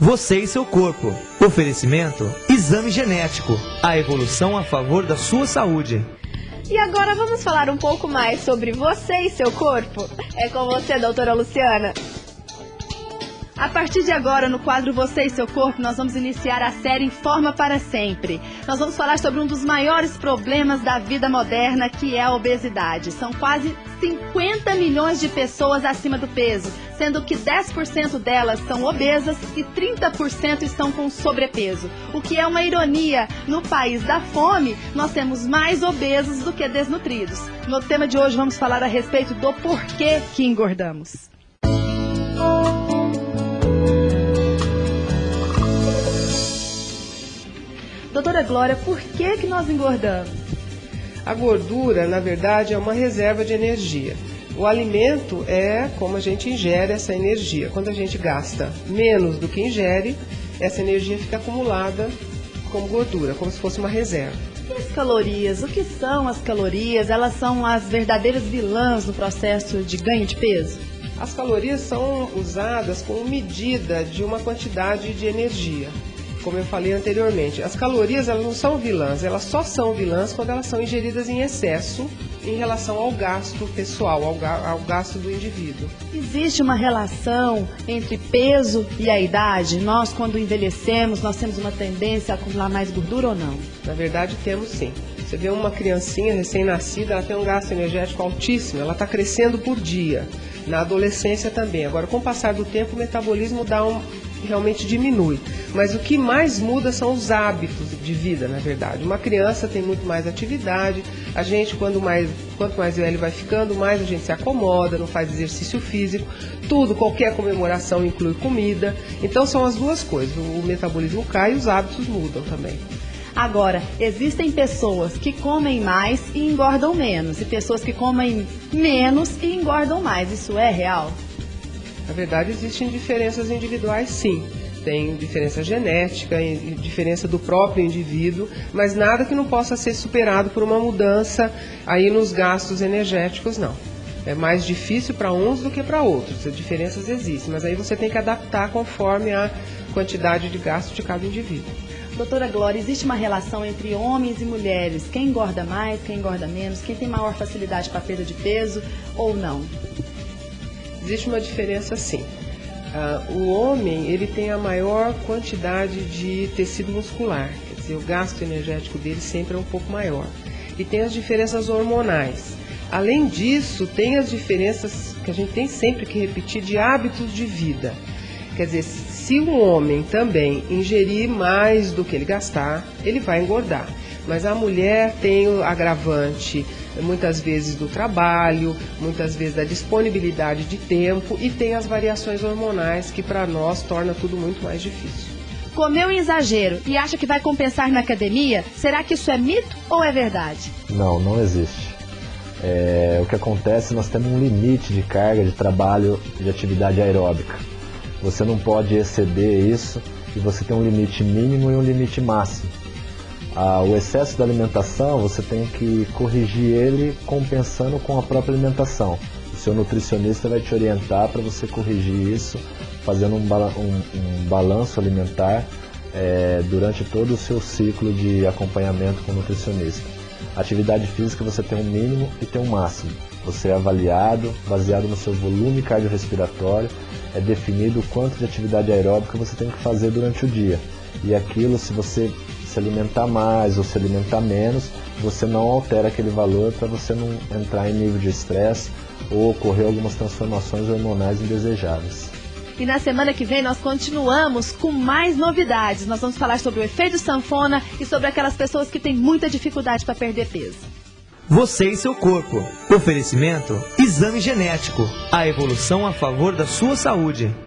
Você e seu corpo. Oferecimento: exame genético. A evolução a favor da sua saúde. E agora vamos falar um pouco mais sobre você e seu corpo? É com você, doutora Luciana. A partir de agora, no quadro Você e Seu Corpo, nós vamos iniciar a série Forma para Sempre. Nós vamos falar sobre um dos maiores problemas da vida moderna, que é a obesidade. São quase 50 milhões de pessoas acima do peso, sendo que 10% delas são obesas e 30% estão com sobrepeso. O que é uma ironia. No país da fome, nós temos mais obesos do que desnutridos. No tema de hoje, vamos falar a respeito do porquê que engordamos. Doutora Glória, por que nós engordamos? A gordura, na verdade, é uma reserva de energia. O alimento é como a gente ingere essa energia. Quando a gente gasta menos do que ingere, essa energia fica acumulada como gordura, como se fosse uma reserva. E as calorias? O que são as calorias? Elas são as verdadeiras vilãs no processo de ganho de peso? As calorias são usadas como medida de uma quantidade de energia. Como eu falei anteriormente, as calorias elas não são vilãs, elas só são vilãs quando elas são ingeridas em excesso em relação ao gasto pessoal, ao gasto do indivíduo. Existe uma relação entre peso e a idade? Nós, quando envelhecemos, nós temos uma tendência a acumular mais gordura ou não? Na verdade, temos sim. Você vê uma criancinha recém-nascida, ela tem um gasto energético altíssimo, ela está crescendo por dia. Na adolescência também. Agora, com o passar do tempo, o metabolismo realmente diminui. Mas o que mais muda são os hábitos de vida, na verdade. Uma criança tem muito mais atividade, a gente, quanto mais velho vai ficando, mais a gente se acomoda, não faz exercício físico, tudo, qualquer comemoração inclui comida. Então são as duas coisas, o metabolismo cai e os hábitos mudam também. Agora, existem pessoas que comem mais e engordam menos, e pessoas que comem menos e engordam mais. Isso é real? Na verdade, existem diferenças individuais, sim. Tem diferença genética, diferença do próprio indivíduo, mas nada que não possa ser superado por uma mudança aí nos gastos energéticos, não. É mais difícil para uns do que para outros, as diferenças existem, mas aí você tem que adaptar conforme a quantidade de gasto de cada indivíduo. Doutora Glória, existe uma relação entre homens e mulheres? Quem engorda mais, quem engorda menos, quem tem maior facilidade para perda de peso ou não? Existe uma diferença sim. O homem ele tem a maior quantidade de tecido muscular, quer dizer, o gasto energético dele sempre é um pouco maior. E tem as diferenças hormonais. Além disso, tem as diferenças que a gente tem sempre que repetir de hábitos de vida. Quer dizer, se um homem também ingerir mais do que ele gastar, ele vai engordar. Mas a mulher tem o agravante, muitas vezes do trabalho, muitas vezes da disponibilidade de tempo e tem as variações hormonais que para nós torna tudo muito mais difícil. Comeu em exagero e acha que vai compensar na academia? Será que isso é mito ou é verdade? Não existe. O que acontece, nós temos um limite de carga de trabalho de atividade aeróbica. Você não pode exceder isso e você tem um limite mínimo e um limite máximo. O excesso da alimentação, você tem que corrigir ele compensando com a própria alimentação. O seu nutricionista vai te orientar para você corrigir isso, fazendo um balanço alimentar durante todo o seu ciclo de acompanhamento com o nutricionista. Atividade física você tem um mínimo e tem um máximo. Você é avaliado, baseado no seu volume cardiorrespiratório, é definido o quanto de atividade aeróbica você tem que fazer durante o dia. E aquilo, se você se alimentar mais ou se alimentar menos, você não altera aquele valor para você não entrar em nível de estresse ou ocorrer algumas transformações hormonais indesejáveis. E na semana que vem nós continuamos com mais novidades. Nós vamos falar sobre o efeito sanfona e sobre aquelas pessoas que têm muita dificuldade para perder peso. Você e seu corpo. Oferecimento: exame genético. A evolução a favor da sua saúde.